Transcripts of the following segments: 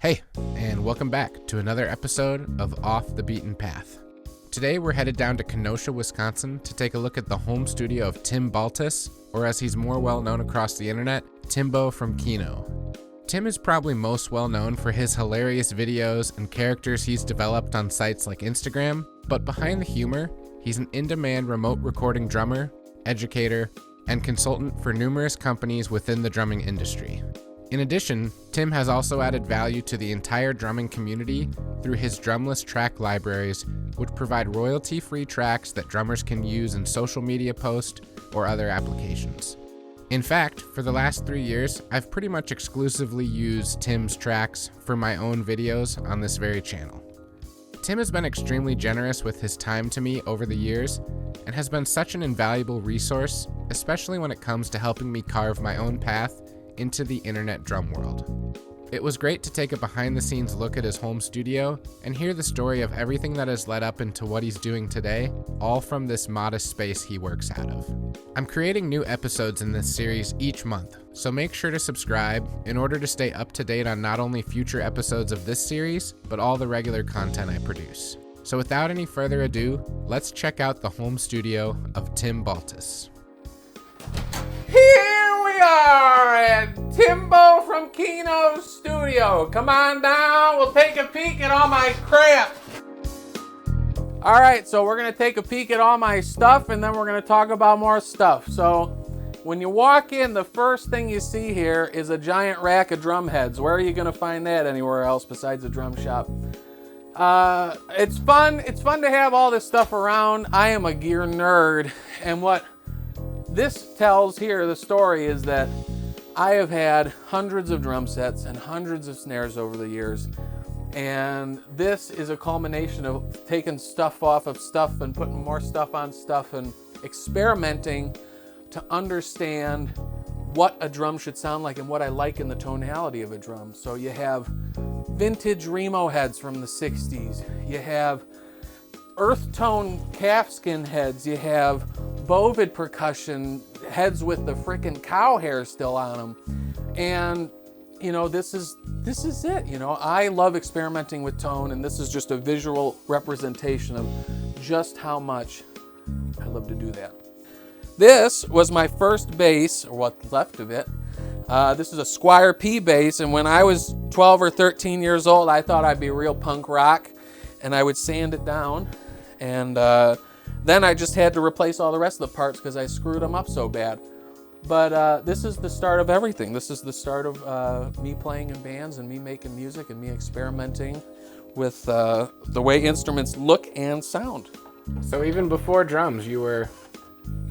Hey, and welcome back to another episode of Off the Beaten Path. Today we're headed down to Kenosha, Wisconsin to take a look at the home studio of Tim Baltes, or as he's more well known across the internet, Timbo from Keno. Tim is probably most well known for his hilarious videos and characters he's developed on sites like Instagram, but behind the humor, he's an in-demand remote recording drummer, educator, and consultant for numerous companies within the drumming industry. In addition, Tim has also added value to the entire drumming community through his Drumless Track libraries, which provide royalty-free tracks that drummers can use in social media posts or other applications. In fact, for the last 3 years, I've pretty much exclusively used Tim's tracks for my own videos on this very channel. Tim has been extremely generous with his time to me over the years and has been such an invaluable resource, especially when it comes to helping me carve my own path into the internet drum world. It was great to take a behind-the-scenes look at his home studio and hear the story of everything that has led up into what he's doing today, all from this modest space he works out of. I'm creating new episodes in this series each month, so make sure to subscribe in order to stay up to date on not only future episodes of this series, but all the regular content I produce. So without any further ado, let's check out the home studio of Tim Baltes. Here we are at Timbo from Keno's studio. Come on down, we'll take a peek at all my crap. All right, so we're gonna take a peek at all my stuff and then we're gonna talk about more stuff. So when you walk in, the first thing you see here is a giant rack of drum heads. Where are you gonna find that anywhere else besides a drum shop? It's fun to have all this stuff around. I am a gear nerd, and what this tells here, the story, is that I have had hundreds of drum sets and hundreds of snares over the years, and this is a culmination of taking stuff off of stuff and putting more stuff on stuff and experimenting to understand what a drum should sound like and what I like in the tonality of a drum. So you have vintage Remo heads from the 60s, you have earth tone calfskin heads, you have bovid percussion heads with the frickin' cow hair still on them, and you know, this is it. You know, I love experimenting with tone, and this is just a visual representation of just how much I love to do that. This was my first bass, or what's left of it. This is a Squire P bass, and when I was 12 or 13 years old, I thought I'd be real punk rock, and I would sand it down, and then I just had to replace all the rest of the parts because I screwed them up so bad. But this is the start of everything. This is the start of me playing in bands and me making music and me experimenting with the way instruments look and sound. So even before drums, you were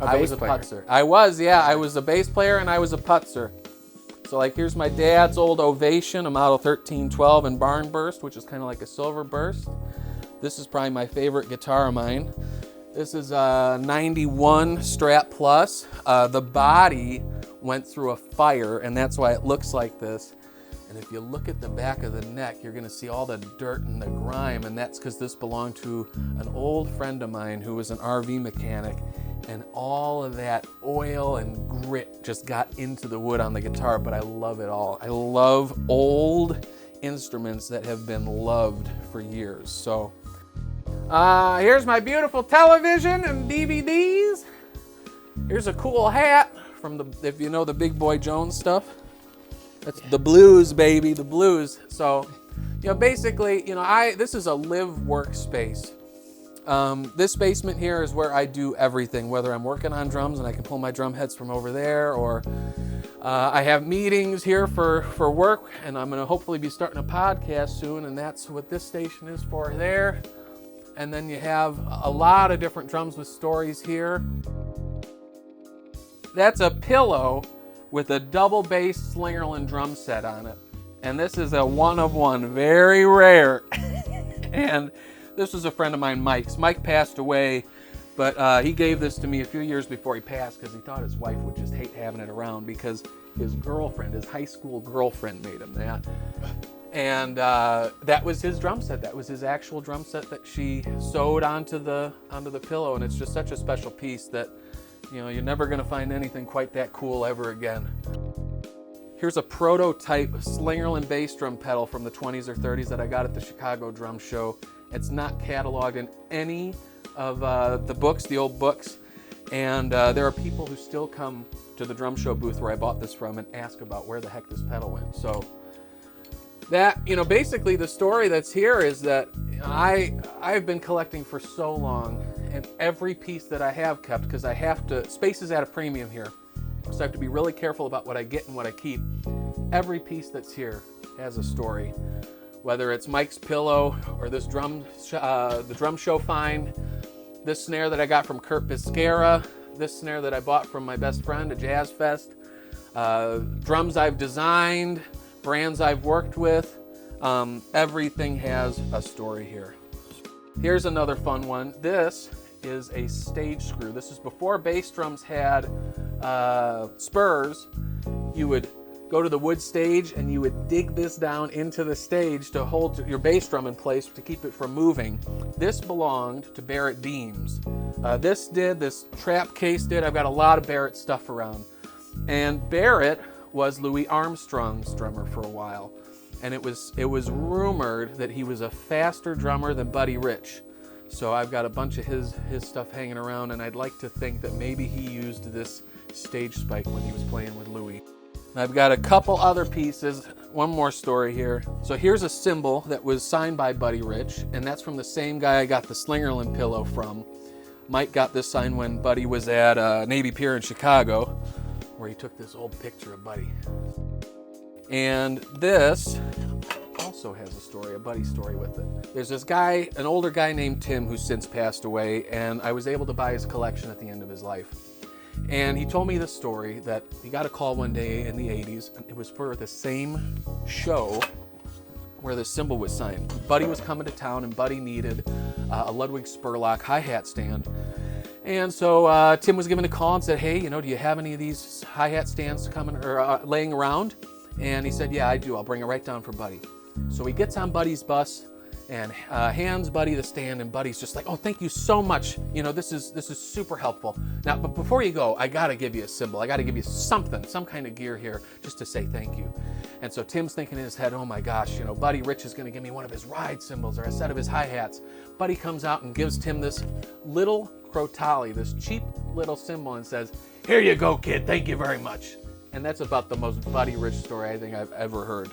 I was a putzer. I was a bass player and I was a putzer. So like, here's my dad's old Ovation, a model 1312 in barn burst, which is kind of like a silver burst. This is probably my favorite guitar of mine. This is a 91 Strat Plus. The body went through a fire, and that's why it looks like this. And if you look at the back of the neck, you're gonna see all the dirt and the grime, and that's because this belonged to an old friend of mine who was an RV mechanic, and all of that oil and grit just got into the wood on the guitar, but I love it all. I love old instruments that have been loved for years. So here's my beautiful television and DVDs. Here's a cool hat from if you know the Big Boy Jones stuff. That's the blues, baby, the blues. So, you know, basically, you know, this is a live workspace. This basement here is where I do everything, whether I'm working on drums and I can pull my drum heads from over there, or I have meetings here for work, and I'm gonna hopefully be starting a podcast soon, and that's what this station is for there. And then you have a lot of different drums with stories here. That's a pillow with a double bass Slingerland drum set on it. And this is a one of one, very rare. And this was a friend of mine, Mike's. Mike passed away, but he gave this to me a few years before he passed because he thought his wife would just hate having it around because his girlfriend, his high school girlfriend, made him that. And that was his drum set. That was his actual drum set that she sewed onto the pillow, and it's just such a special piece that, you know, you're never going to find anything quite that cool ever again. Here's a prototype Slingerland bass drum pedal from the 20s or 30s that I got at the Chicago Drum Show. It's not cataloged in any of the books, the old books. And there are people who still come to the drum show booth where I bought this from and ask about where the heck this pedal went. So that, you know, basically the story that's here is that I've been collecting for so long, and every piece that I have kept, because I have to, space is at a premium here, so I have to be really careful about what I get and what I keep. Every piece that's here has a story, whether it's Mike's pillow or this the drum show find, this snare that I got from Kurt Biscara, this snare that I bought from my best friend at Jazz Fest, drums I've designed, brands I've worked with. Everything has a story here. Here's another fun one. This is a stage screw. This is before bass drums had spurs. You would go to the wood stage and you would dig this down into the stage to hold your bass drum in place to keep it from moving. This belonged to Barrett Deems. This trap case did. I've got a lot of Barrett stuff around. And Barrett was Louis Armstrong's drummer for a while. And it was rumored that he was a faster drummer than Buddy Rich. So I've got a bunch of his stuff hanging around, and I'd like to think that maybe he used this stage spike when he was playing with Louis. I've got a couple other pieces, one more story here. So here's a cymbal that was signed by Buddy Rich, and that's from the same guy I got the Slingerland pillow from. Mike got this signed when Buddy was at Navy Pier in Chicago, where he took this old picture of Buddy. And this also has a story, a Buddy story with it. There's this guy, an older guy named Tim, who's since passed away, and I was able to buy his collection at the end of his life. And he told me this story that he got a call one day in the 80s, and it was for the same show where the cymbal was signed. Buddy was coming to town, and Buddy needed a Ludwig Spurlock hi-hat stand. And so Tim was given a call and said, hey, you know, do you have any of these hi-hat stands coming or laying around? And he said, yeah, I do. I'll bring it right down for Buddy. So he gets on Buddy's bus and hands Buddy the stand, and Buddy's just like, oh, thank you so much. You know, this is super helpful. Now, but before you go, I gotta give you a cymbal. I gotta give you something, some kind of gear here, just to say thank you. And so Tim's thinking in his head, oh my gosh, you know, Buddy Rich is gonna give me one of his ride cymbals or a set of his hi-hats. Buddy comes out and gives Tim this little Crotale, this cheap little cymbal, and says, here you go, kid, thank you very much. And that's about the most Buddy Rich story I think I've ever heard,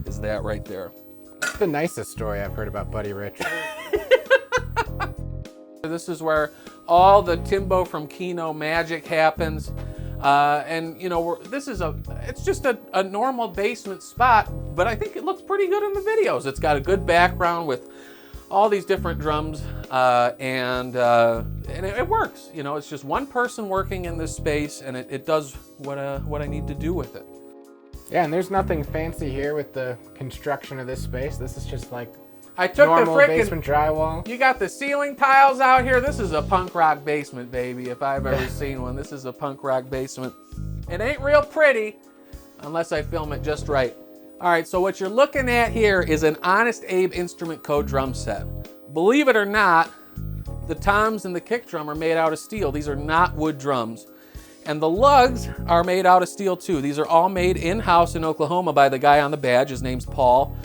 is that right there. It's the nicest story I've heard about Buddy Rich. This is where all the Timbo from Keno magic happens. And you know, it's just a normal basement spot, but I think it looks pretty good in the videos. It's got a good background with all these different drums, and it works. You know, it's just one person working in this space, and it does what I need to do with it. Yeah, and there's nothing fancy here with the construction of this space. This is just like I took normal the frickin' basement drywall. You got the ceiling tiles out here. This is a punk rock basement, baby, if I've ever seen one. This is a punk rock basement. It ain't real pretty unless I film it just right. All right, so what you're looking at here is an Honest Abe Instrument Co. drum set. Believe it or not, the toms and the kick drum are made out of steel. These are not wood drums. And the lugs are made out of steel too. These are all made in-house in Oklahoma by the guy on the badge. His name's Paul.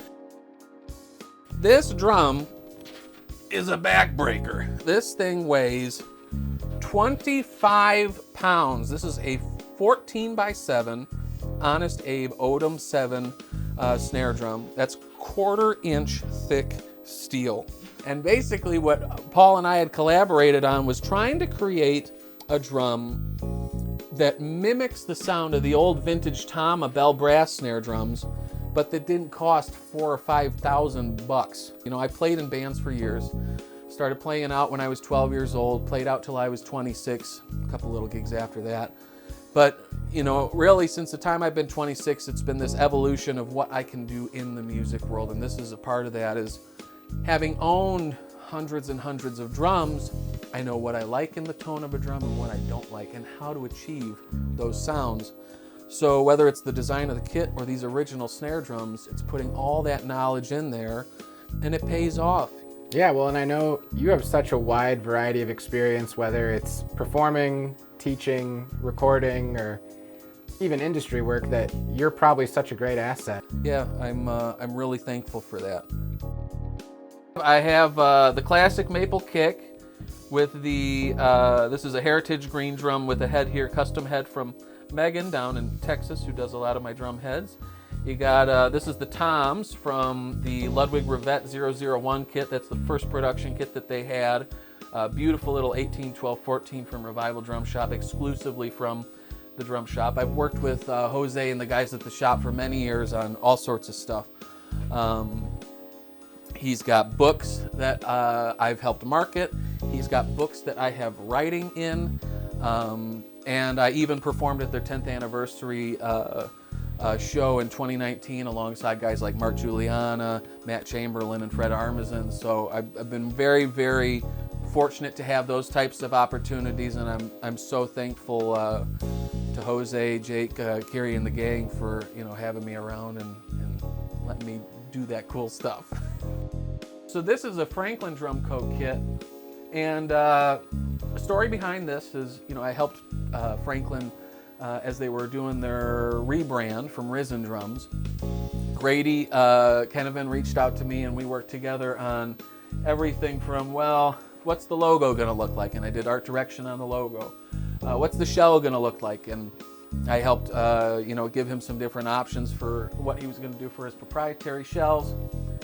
This drum is a backbreaker. This thing weighs 25 pounds. This is a 14x7 Honest Abe Odom 7 snare drum. That's 1/4 inch thick steel. And basically what Paul and I had collaborated on was trying to create a drum that mimics the sound of the old vintage Tom Bell brass snare drums, but that didn't cost $4,000 or $5,000. You know, I played in bands for years. Started playing out when I was 12 years old, played out till I was 26, a couple little gigs after that. But, you know, really since the time I've been 26, it's been this evolution of what I can do in the music world. And this is a part of that, is having owned hundreds and hundreds of drums, I know what I like in the tone of a drum and what I don't like and how to achieve those sounds. So whether it's the design of the kit or these original snare drums, it's putting all that knowledge in there, and it pays off. Yeah, well, and I know you have such a wide variety of experience, whether it's performing, teaching, recording, or even industry work that you're probably such a great asset. Yeah, I'm really thankful for that. I have the classic maple kick with the, this is a heritage green drum with a head here, custom head from Megan down in Texas, who does a lot of my drum heads. You got, this is the toms from the Ludwig Revette 001 kit. That's the first production kit that they had. Beautiful little 18, 12, 14 from Revival Drum Shop, exclusively from the drum shop. I've worked with Jose and the guys at the shop for many years on all sorts of stuff. He's got books that I've helped market. He's got books that I have writing in. And I even performed at their 10th anniversary show in 2019 alongside guys like Mark Juliana, Matt Chamberlain, and Fred Armisen. So I've been very, very fortunate to have those types of opportunities, and I'm so thankful to Jose, Jake, Kerry, and the gang for having me around and letting me do that cool stuff. So this is a Franklin drum coat kit, and the story behind this is I helped Franklin as they were doing their rebrand from Risen Drums. Grady Kennevan reached out to me, and we worked together on everything from, well, what's the logo going to look like? And I did art direction on the logo. What's the shell going to look like? And I helped give him some different options for what he was going to do for his proprietary shells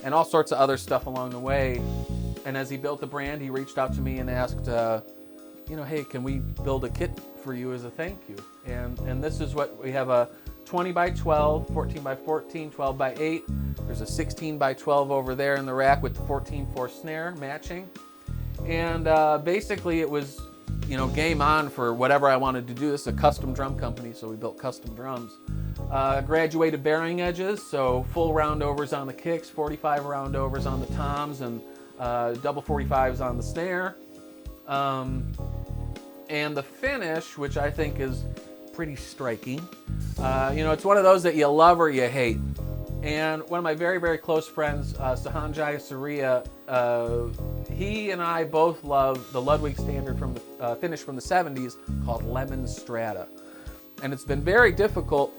and all sorts of other stuff along the way. And as he built the brand, he reached out to me and asked, hey, can we build a kit for you as a thank you? And this is what we have: a 20 by 12, 14 by 14, 12 by 8. There's a 16 by 12 over there in the rack with the 14/4 snare matching. And basically it was, game on for whatever I wanted to do. This is a custom drum company, so we built custom drums. Graduated bearing edges, so full roundovers on the kicks, 45 roundovers on the toms, and double 45s on the snare. And the finish, which I think is pretty striking. It's one of those that you love or you hate. And one of my very, very close friends, Sahanjaya Surya, he and I both love the Ludwig standard from the finish from the 70s called Lemon Strata. And it's been very difficult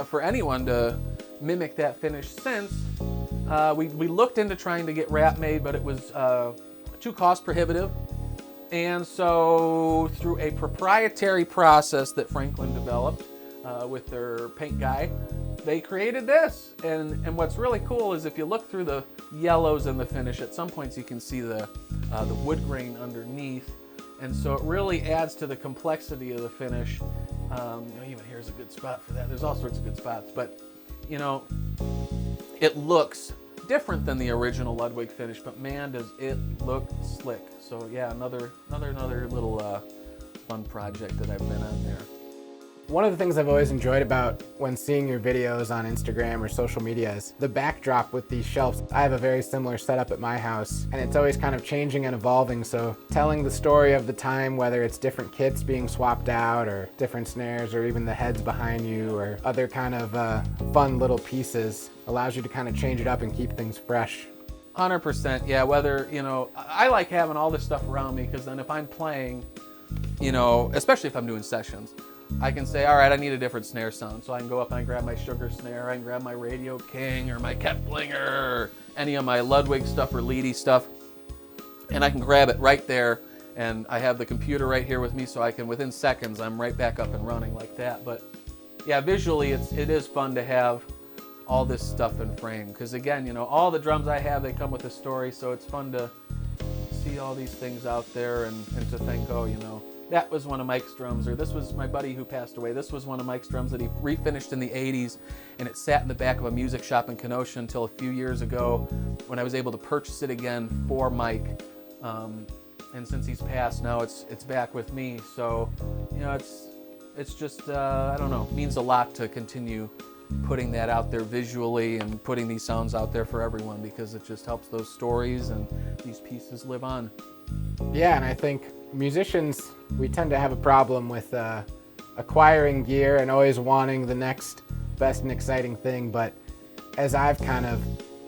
for anyone to mimic that finish since. We looked into trying to get wrap made, but it was too cost prohibitive. And so through a proprietary process that Franklin developed with their paint guy, they created this. And what's really cool is if you look through the yellows in the finish, at some points you can see the wood grain underneath. And so it really adds to the complexity of the finish. Even here's a good spot for that. There's all sorts of good spots, but it looks different than the original Ludwig finish, but man, does it look slick. So yeah, another little fun project that I've been on there. One of the things I've always enjoyed about when seeing your videos on Instagram or social media is the backdrop with these shelves. I have a very similar setup at my house, and it's always kind of changing and evolving, so telling the story of the time, whether it's different kits being swapped out or different snares or even the heads behind you or other kind of fun little pieces, allows you to kind of change it up and keep things fresh. 100%, yeah, whether, I like having all this stuff around me, because then if I'm playing, especially if I'm doing sessions, I can say, all right, I need a different snare sound. So I can go up and I grab my Sugar snare, I can grab my Radio King or my Kettlinger, or any of my Ludwig stuff or Leedy stuff, and I can grab it right there. And I have the computer right here with me, so I can, within seconds, I'm right back up and running like that. But yeah, visually, it is fun to have all this stuff in frame, because again, all the drums I have, they come with a story, so it's fun to see all these things out there and to think, that was one of Mike's drums, or this was my buddy who passed away. This was one of Mike's drums that he refinished in the 80s, and it sat in the back of a music shop in Kenosha until a few years ago when I was able to purchase it again for Mike. And since he's passed, now it's back with me. So, it's just, I don't know, means a lot to continue putting that out there visually and putting these sounds out there for everyone, because it just helps those stories and these pieces live on. Yeah, and I think musicians, we tend to have a problem with acquiring gear and always wanting the next best and exciting thing, but as I've kind of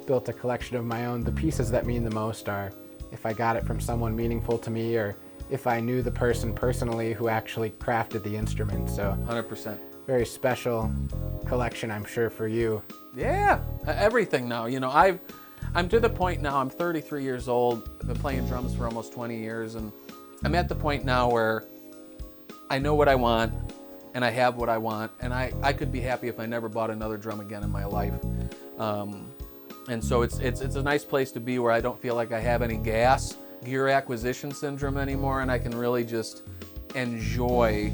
built a collection of my own, the pieces that mean the most are if I got it from someone meaningful to me, or if I knew the person personally who actually crafted the instrument. So 100%. very special collection, I'm sure, for you. Yeah, everything now. You know, I'm to the point now, I'm 33 years old, I've been playing drums for almost 20 years, and I'm at the point now where I know what I want, and I have what I want, and I could be happy if I never bought another drum again in my life. And so it's a nice place to be where I don't feel like I have any gear acquisition syndrome anymore, and I can really just enjoy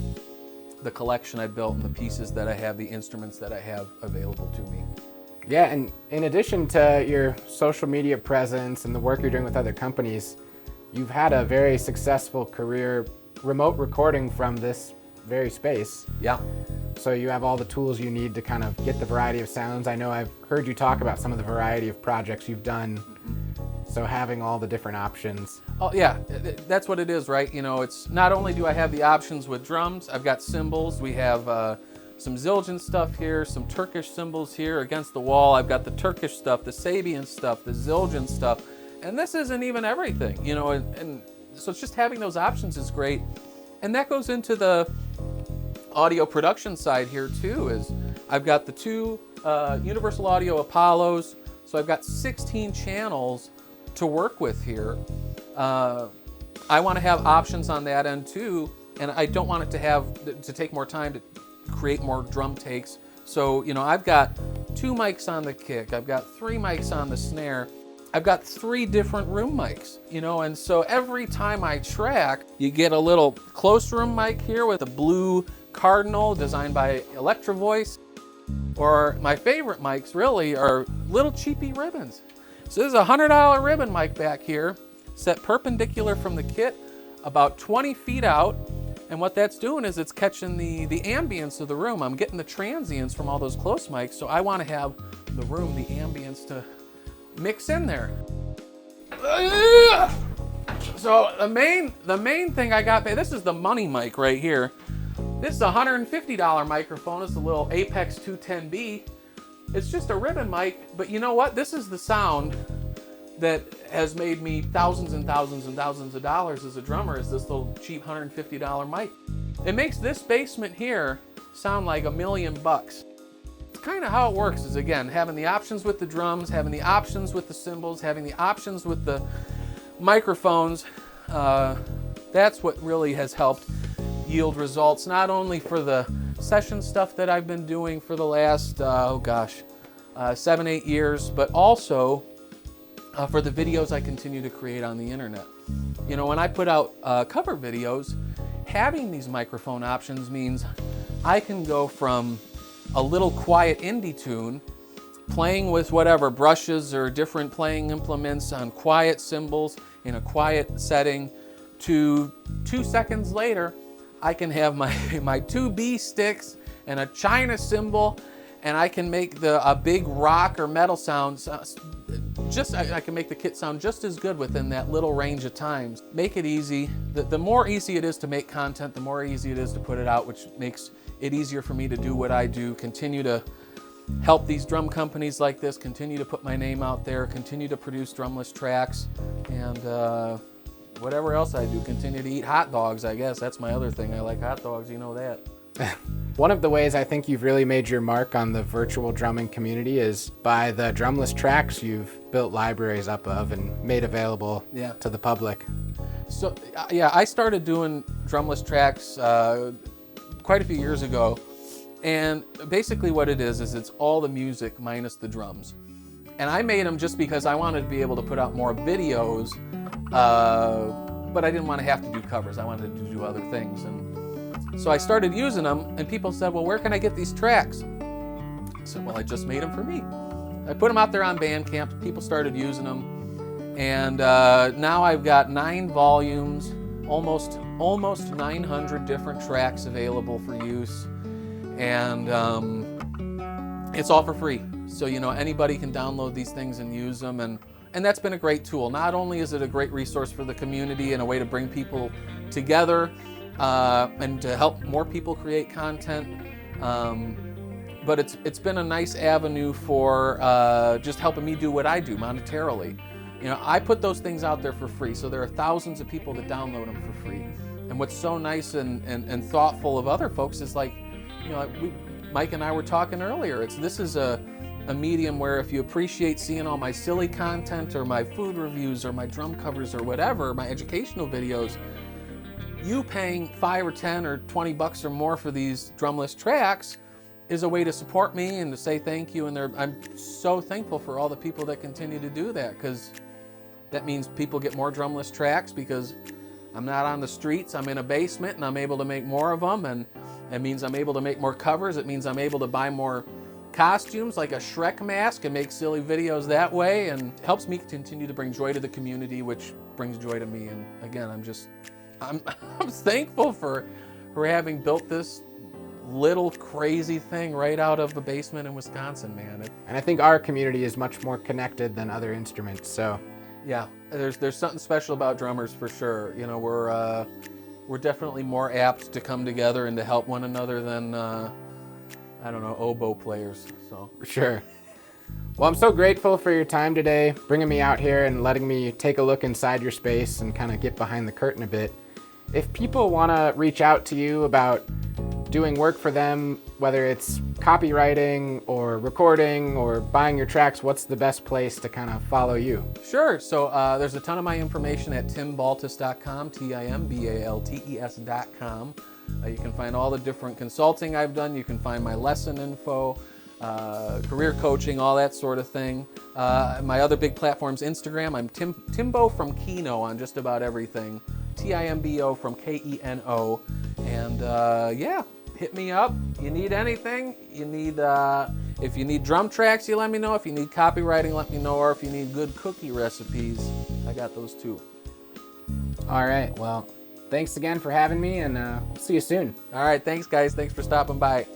the collection I built and the pieces that I have, the instruments that I have available to me. Yeah, and in addition to your social media presence and the work you're doing with other companies, you've had a very successful career remote recording from this very space. Yeah. So you have all the tools you need to kind of get the variety of sounds. I know I've heard you talk about some of the variety of projects you've done. So having all the different options. Oh yeah, that's what it is, right? You know, it's not only do I have the options with drums, I've got cymbals. We have some Zildjian stuff here, some Turkish cymbals here against the wall. I've got the Turkish stuff, the Sabian stuff, the Zildjian stuff, and this isn't even everything, you know, and so it's just having those options is great. And that goes into the audio production side here too, is I've got the two Universal Audio Apollos, so I've got 16 channels to work with here. I want to have options on that end too, and I don't want it to take more time to create more drum takes. So, you know, I've got 2 mics on the kick, I've got 3 mics on the snare, I've got 3 different room mics, you know, and so every time I track, you get a little close room mic here with a blue Cardinal designed by Electro Voice, or my favorite mics really are little cheapy ribbons. So this is a $100 ribbon mic back here, set perpendicular from the kit, about 20 feet out. And what that's doing is it's catching the ambience of the room. I'm getting the transients from all those close mics, so I want to have the room, the ambience to mix in there. So the main thing I got, this is the money mic right here. This is a $150 microphone. It's a little Apex 210B. It's just a ribbon mic, but you know what? This is the sound that has made me thousands and thousands and thousands of dollars as a drummer, is this little cheap $150 mic. It makes this basement here sound like $1 million. It's kind of how it works, is again, having the options with the drums, having the options with the cymbals, having the options with the microphones. That's what really has helped yield results, not only for the session stuff that I've been doing for the last, 7-8 years, but also for the videos I continue to create on the internet. You know, when I put out cover videos, having these microphone options means I can go from a little quiet indie tune, playing with whatever brushes or different playing implements on quiet cymbals in a quiet setting, to 2 seconds later, I can have my 2 B sticks and a China cymbal, and I can make a big rock or metal sound. I can make the kit sound just as good within that little range of times. Make it easy. The more easy it is to make content, the more easy it is to put it out, which makes it easier for me to do what I do, continue to help these drum companies like this, continue to put my name out there, continue to produce Drumless Tracks, and whatever else I do, continue to eat hot dogs, I guess. That's my other thing. I like hot dogs, you know that. One of the ways I think you've really made your mark on the virtual drumming community is by the Drumless Tracks you've built libraries up of and made available to the public. So yeah, I started doing Drumless Tracks quite a few years ago, and basically what it is it's all the music minus the drums. And I made them just because I wanted to be able to put out more videos, but I didn't want to have to do covers. I wanted to do other things. And so I started using them, and people said, well, where can I get these tracks? I said, well, I just made them for me. I put them out there on Bandcamp. People started using them. And now I've got 9 volumes, almost 900 different tracks available for use. And it's all for free. So, you know, anybody can download these things and use them. And that's been a great tool. Not only is it a great resource for the community and a way to bring people together, and to help more people create content, but it's been a nice avenue for just helping me do what I do monetarily. You know, I put those things out there for free, so there are thousands of people that download them for free. And what's so nice and thoughtful of other folks is, like, you know, Mike and I were talking earlier. This is a medium where if you appreciate seeing all my silly content or my food reviews or my drum covers or whatever, my educational videos, you paying $5 or $10 or $20 or more for these Drumless Tracks is a way to support me and to say thank you. And I'm so thankful for all the people that continue to do that, because that means people get more Drumless Tracks because I'm not on the streets, I'm in a basement, and I'm able to make more of them, and it means I'm able to make more covers. It means I'm able to buy more costumes like a Shrek mask and make silly videos that way, and helps me continue to bring joy to the community, which brings joy to me. And again, I'm thankful for having built this little crazy thing right out of the basement in Wisconsin, man. And I think our community is much more connected than other instruments, so. Yeah, there's something special about drummers for sure. You know, we're definitely more apt to come together and to help one another than I don't know, oboe players. So sure. Well, I'm so grateful for your time today, bringing me out here and letting me take a look inside your space and kind of get behind the curtain a bit. If people want to reach out to you about doing work for them, whether it's copywriting or recording or buying your tracks, what's the best place to kind of follow you? Sure. So there's a ton of my information at timbaltes.com, TIMBALTES.com. You can find all the different consulting I've done. You can find my lesson info, career coaching, all that sort of thing. My other big platform's Instagram. I'm Timbo from Keno on just about everything. TIMBO from KENO. And yeah, hit me up. You need anything? You need if you need drum tracks, you let me know. If you need copywriting, let me know. Or if you need good cookie recipes, I got those too. All right. Well, thanks again for having me, and we'll see you soon. All right. Thanks, guys. Thanks for stopping by.